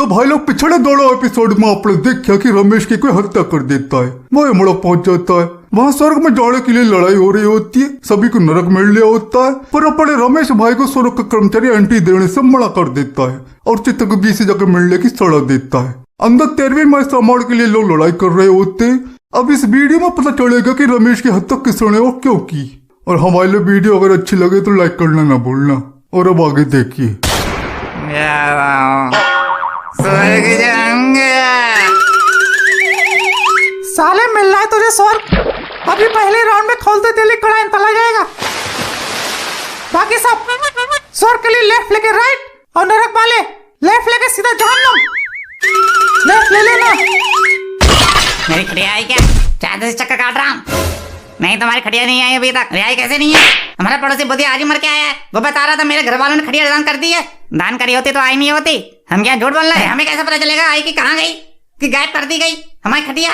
तो भाई लोग पिछले दोनों एपिसोड में आपने देखा कि रमेश की कोई हत्या कर देता है, वो यमलोक पहुंच जाता है। वहाँ स्वर्ग में जाने के लिए लड़ाई हो रही होती है, सभी को नरक मिल लिया होता है, पर अपने रमेश भाई को स्वर्ग का कर्मचारी एंट्री देने से मना कर देता है और चित्रगुप्त जी से जाकर मिलने की सलाह देता है। अंदर 13वीं माह सम्मान के लिए लोग लड़ाई कर रहे होते हैं। अब इस वीडियो में पता चलेगा कि रमेश की हत्या किसने और क्यों की। और हमारे वीडियो अगर अच्छी लगे तो लाइक करना ना भूलना। और अब आगे देखिए। साले मिल रहा है तुझे स्वर्ग, अभी पहले राउंड में खोलते तेली कड़ाई तला जाएगा। बाकी सब स्वर्ग के लिए लेफ्ट लेके राइट और नरक वाले लेफ्ट लेके सीधा जहन्नम। लेफ्ट ले लेना। मेरी खड़िया आई क्या? चादर से चक्कर काट रहा हूँ। नहीं तुम्हारी खड़िया नहीं आई अभी तक। रिहाई कैसे नहीं है? हमारा पड़ोसी बुद्धि आज ही मर के आया है। वो बता रहा था मेरे घर वालों ने खड़िया दान कर दी है। दान करी होती तो आई नहीं होती। हम क्या झूठ बोल रहे हैं? हमें कैसे पता चलेगा आई कि कहाँ गई, कि गायब कर दी गई हमारी खटिया?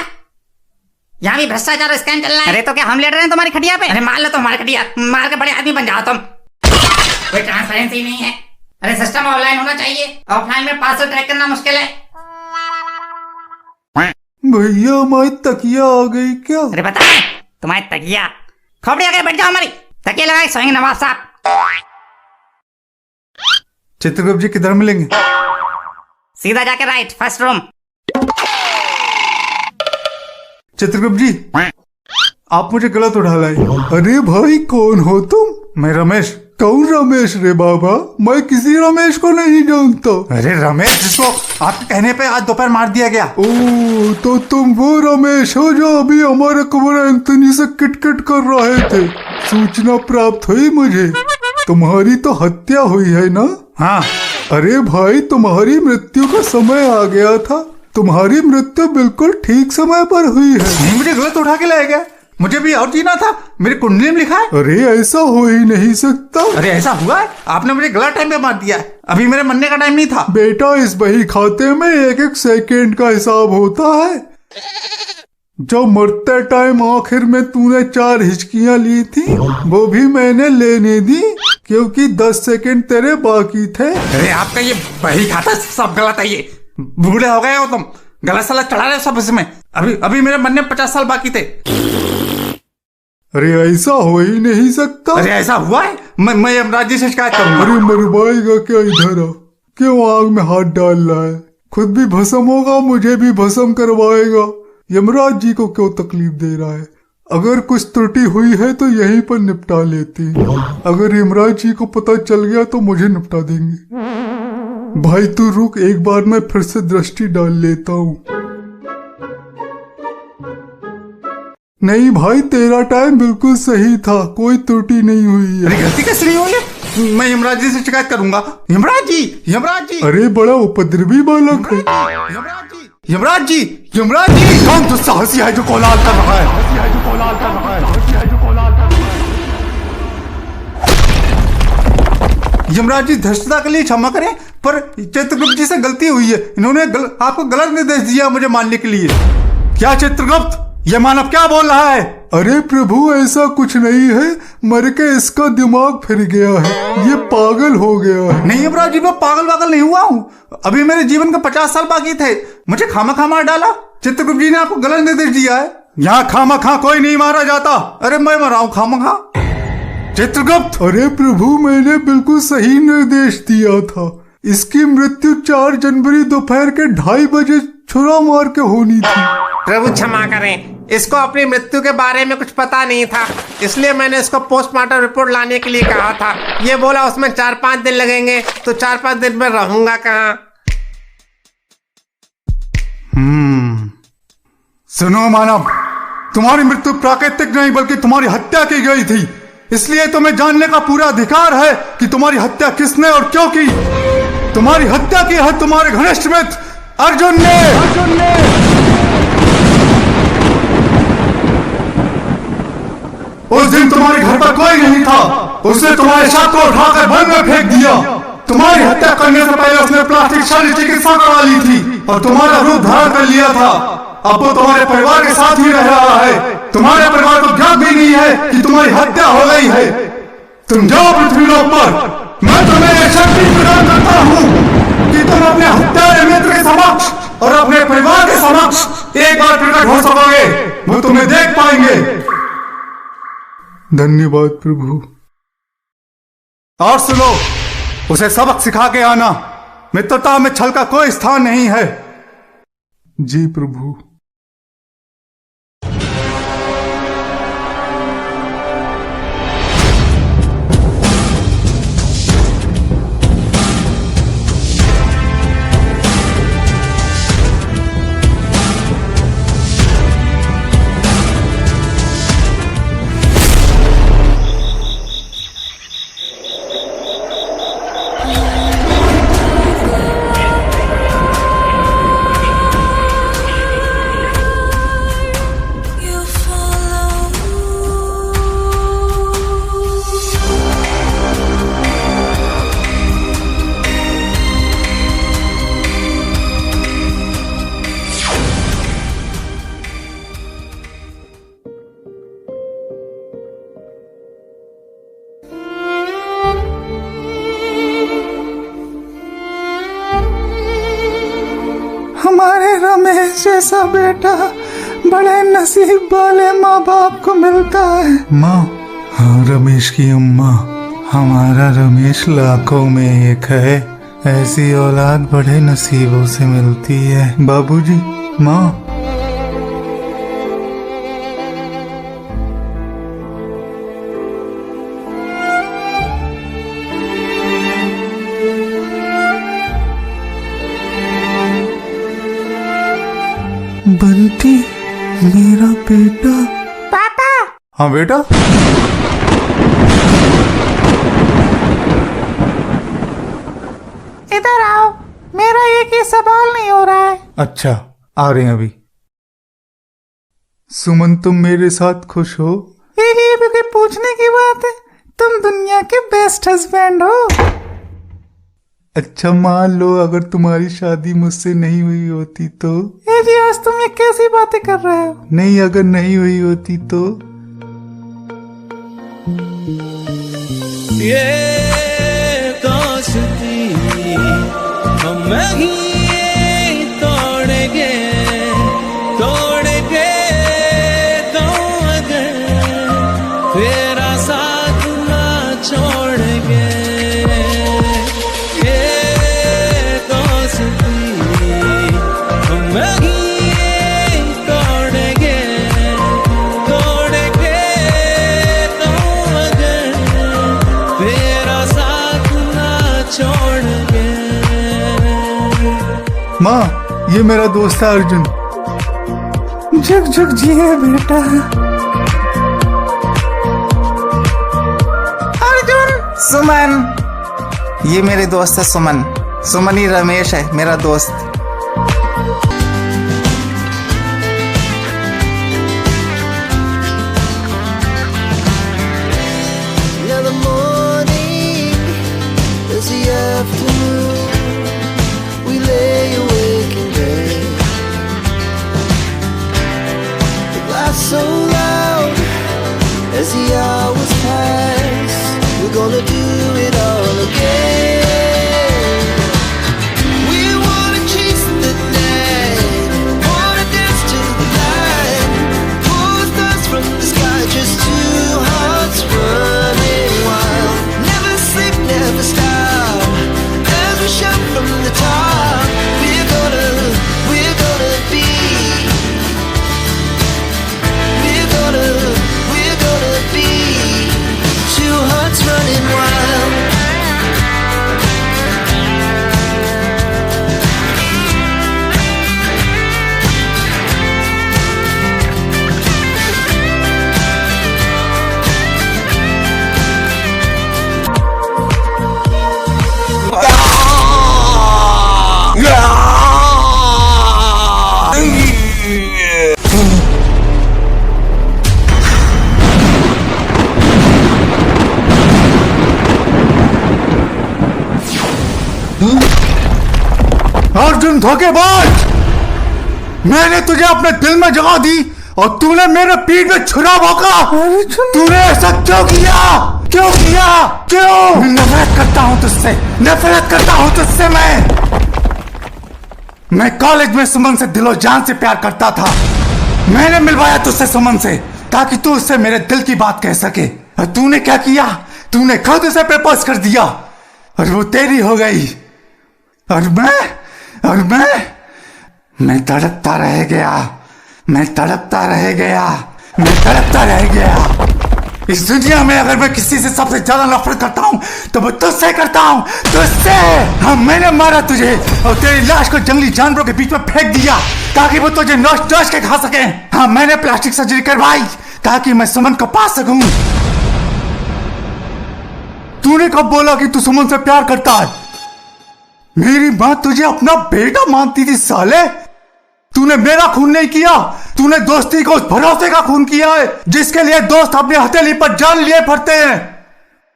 यहाँ भी भ्रष्टाचार स्कैम चल रहा है। अरे तो क्या हम लेट रहे हैं तुम्हारी खटिया पे? अरे मार लो तुम्हारी खटिया, मार के बड़े आदमी बन जाओ तुम। कोई ट्रांसपेरेंसी नहीं है। अरे सिस्टम ऑनलाइन होना चाहिए, ऑफलाइन में पार्सल ट्रैक करना मुश्किल है। भैया हमारी तकिया आ गई क्या? अरे बता तुम्हारी तकिया खोपड़ी आके बैठ जाओ। हमारी तकिया लगाए सोएंगे नवाब साहब। चित्रगुप्त जी किधर मिलेंगे? सीधा जाके राइट फर्स्ट रूम। चित्रगुप्त जी आप मुझे गलत उठा लाए। अरे भाई कौन हो तुम? मैं रमेश। कौन रमेश रे बाबा? मैं किसी रमेश को नहीं जानता। अरे रमेश जिसको आपके कहने पे आज दोपहर मार दिया गया। ओ तो तुम वो रमेश हो जो अभी हमारे कुंवर एंथनी से किटकिट कर रहे थे। सूचना प्राप्त हुई मुझे, तुम्हारी तो हत्या हुई है ना? हाँ। अरे भाई तुम्हारी मृत्यु का समय आ गया था। तुम्हारी मृत्यु बिल्कुल ठीक समय पर हुई है। नहीं मुझे गलत उठा के लाया गया, मुझे भी और जीना था। मेरी कुंडली में लिखा है। अरे ऐसा हो ही नहीं सकता। अरे ऐसा हुआ है, आपने मुझे गलत टाइम पे मार दिया है। अभी मेरे मरने का टाइम नहीं था। बेटा इस बही खाते में एक एक सेकेंड का हिसाब होता है। जब मरते टाइम आखिर में तूने 4 हिचकियां ली थी, वो भी मैंने लेने दी क्योंकि 10 सेकेंड तेरे बाकी थे। अरे आपका ये बही खाता सब गलत है। ये बूढ़े हो गए हो तुम, गलत सला चढ़ा रहे हो सब इसमें। अभी मेरे मरने 50 साल बाकी थे। अरे ऐसा हो ही नहीं सकता। अरे ऐसा हुआ है, मैं यमराज जी से शिकायत करूंगा। अरे मरवाएगा क्या इधर? क्यों आग में हाथ डाल रहा है? खुद भी भस्म होगा, मुझे भी भस्म करवाएगा। यमराज जी को क्यों तकलीफ दे रहा है? अगर कुछ त्रुटि हुई है तो यहीं पर निपटा लेते हैं। अगर यमराज जी को पता चल गया तो मुझे निपटा देंगे। भाई तू रुक, एक बार मैं फिर से दृष्टि डाल लेता हूँ। नहीं भाई तेरा टाइम बिल्कुल सही था, कोई त्रुटि नहीं हुई है। अरे गलती कैसे नहीं हुई? मैं यमराज जी से शिकायत करूंगा। यमराज जी, यमराज जी। अरे बड़ा उपद्रवी बालक है। यमराज जी, यमराज जी, यमराज जी। कौन तो साहसी है जो कोलाहल कर रहा है? यमराज जी धृष्टता के लिए क्षमा करें, पर चित्रगुप्त जी से गलती हुई है। इन्होंने आपको गलत निर्देश दिया मुझे मारने के लिए। क्या चित्रगुप्त, ये मानव क्या बोल रहा है? अरे प्रभु ऐसा कुछ नहीं है, मर के इसका दिमाग फिर गया है, ये पागल हो गया है। नहीं यमराज जी, मैं पागल नहीं हुआ हूँ। अभी मेरे जीवन के 50 साल बाकी थे, मुझे खामा मार डाला। चित्रगुप्त जी ने आपको गलत निर्देश दिया है। यहाँ खामा कोई नहीं मारा जाता। अरे मैं मरा हूँ खामा। चित्रगुप्त, अरे प्रभु मैंने बिल्कुल सही निर्देश दिया था। इसकी मृत्यु 4 जनवरी दोपहर के 2:30 बजे छुरा मार के होनी थी। प्रभु क्षमा करें, इसको अपनी मृत्यु के बारे में कुछ पता नहीं था, इसलिए मैंने इसको पोस्टमार्टम रिपोर्ट लाने के लिए कहा था। ये बोला उसमें 4-5 दिन लगेंगे, तो 4-5 दिन में रहूंगा कहाँ? सुनो मानव, तुम्हारी मृत्यु प्राकृतिक नहीं बल्कि तुम्हारी हत्या की गई थी। इसलिए तुम्हें जानने का पूरा अधिकार है कि तुम्हारी हत्या किसने और क्यों की। तुम्हारी हत्या की है तुम्हारे घनिष्ठ मित्र अर्जुन ने। उस दिन तुम्हारे घर पर कोई नहीं था, उसने तुम्हारे शव को उठाकर वन में फेंक दिया। तुम्हारी हत्या करने से पहले उसने प्लास्टिक शल्य चिकित्सा करवा ली थी और तुम्हारा रूप धारण कर लिया था। अब वो तुम्हारे परिवार के साथ ही रह रहा है। तुम्हारे परिवार को ज्ञात भी नहीं है कि तुम्हारी हत्या हो गई है। तुम जाओ पृथ्वीलोक पर, मैं तुम्हें शक्ति प्रदान करता हूँ कि तुम अपने हत्यारे मित्र के धन्यवाद प्रभु। और सुनो, उसे सबक सिखा के आना। मित्रता में छल का कोई स्थान नहीं है। जी प्रभु। You follow. हमारे रमेश जैसा बेटा बड़े नसीब वाले माँ बाप को मिलता है। माँ, हाँ रमेश की अम्मा, हमारा रमेश लाखों में एक है। ऐसी औलाद बड़े नसीबों से मिलती है। बाबूजी, माँ। बंटी, मेरा बेटा। पापा, हाँ बेटा। इधर आओ। मेरा एक ही सवाल नहीं हो रहा है। अच्छा, आ रहे हैं अभी। सुमन, तुम मेरे साथ खुश हो? ये भी कोई पूछने की बात है? तुम दुनिया के बेस्ट हस्बैंड हो। अच्छा, मान लो अगर तुम्हारी शादी मुझसे नहीं हुई होती तो? ये जी, आज तुम ये कैसी बातें कर रहे हो? नहीं, अगर नहीं हुई होती तो? ये दोस्ती हम ही तोड़ेंगे तोड़ेंगे तो अगर तेरा साथ ना छोड़ेंगे। ये दोस्ती हम ही तोड़ेंगे तोड़ेंगे तो अगर तेरा साथ ना छोड़ेंगे। माँ, ये मेरा दोस्त है अर्जुन। झुक झुक जिए बेटा। अर्जुन। सुमन, ये मेरे दोस्त है सुमन। सुमन ही रमेश है मेरा दोस्त। Now the morning is the afternoon. We lay awake in bed. The laughs so loud as the hours pass. We're gonna do it all again. We wanna chase the night, wanna dance to the light. Pull stars from the sky, just two hearts running wild. Never sleep, never stop. As we shout from the top, we're gonna be. We're gonna be two hearts running wild. Arjun धोखेबाज, मैंने तुझे अपने दिल में जगह दी और तूने मेरे पीठ में छुरा भोंका। तूने ऐसा क्यों किया? क्यों किया? क्यों? मैं नफरत करता हूं तुझसे, नफरत करता हूं तुझसे। मैं कॉलेज में सुमन से दिलो जान से प्यार करता था। मैंने मिलवाया तुझसे सुमन से, ताकि तू उससे मेरे दिल की बात कह सके। और तूने क्या किया? तूने खुद उसे प्रपोज कर दिया और वो तेरी हो गई। और मैं तड़पता रह गया, मैं तड़पता रह गया, मैं तड़पता रह गया। इस दुनिया में अगर मैं किसी से सबसे ज्यादा नफरत करता हूँ तो वो तुझसे करता हूँ, तुझसे। हाँ, मैंने मारा तुझे और तेरी लाश को जंगली जानवरों के बीच में फेंक दिया ताकि वो तुझे नोच नोच के खा सके। हाँ, मैंने प्लास्टिक सर्जरी करवाई ताकि मैं सुमन को पा सकूं। तूने कब बोला कि तू सुमन से प्यार करता है? मेरी मां तुझे अपना बेटा मानती थी साले। तूने मेरा खून नहीं किया, तूने दोस्ती को उस भरोसे का खून किया है जिसके लिए दोस्त अपनी हथेली पर जान लिए फिरते हैं।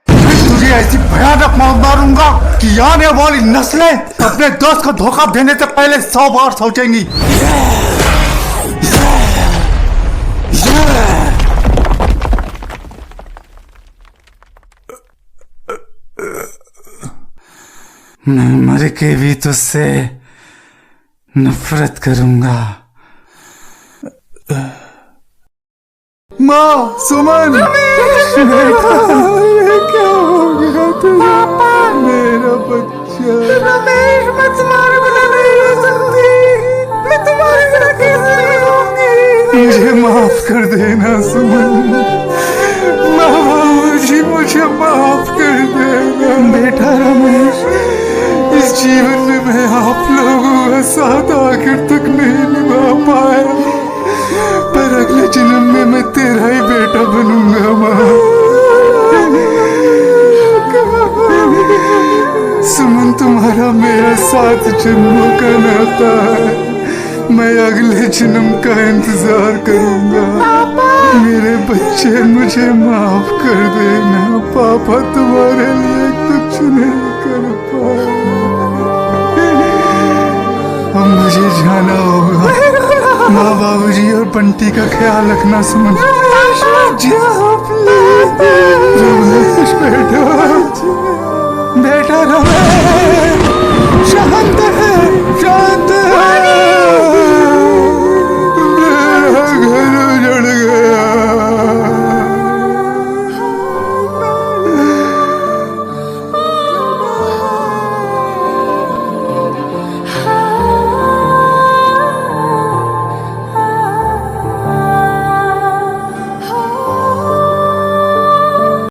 मैं तुझे ऐसी भयानक मौत मारूंगा कि आने वाली नस्लें अपने दोस्त को धोखा देने से पहले 100 बार सोचेंगी। मैं मर के भी तुझसे नफरत करूंगा। माँ, सुमन, बेटा, ये क्या हो गया तुझे? मेरा बच्चा। रमेश, मैं तुम्हारे बिना नहीं रह सकती। मैं तुम्हारे बिना कैसे रहूंगी? मुझे माफ कर देना सुमन। बाबूजी, मुझे माफ कर देना। बेटा रमेश, इस जीवन में मैं आप लोगों का साथ आखिर तक नहीं निभा पाया, पर अगले जन्म में मैं तेरा ही बेटा बनूंगा। माँ, सुमन, तुम्हारा मेरा 7 जन्मों का नाता है। मैं अगले जन्म का इंतजार करूंगा। मेरे बच्चे, मुझे माफ कर देना। पापा तुम्हारे लिए कुछ नहीं कर पाया। अब मुझे जाना होगा। माँ, बाबूजी और बंटी का ख्याल रखना। सुमन, रमेश बेटा, बेटा रमेश,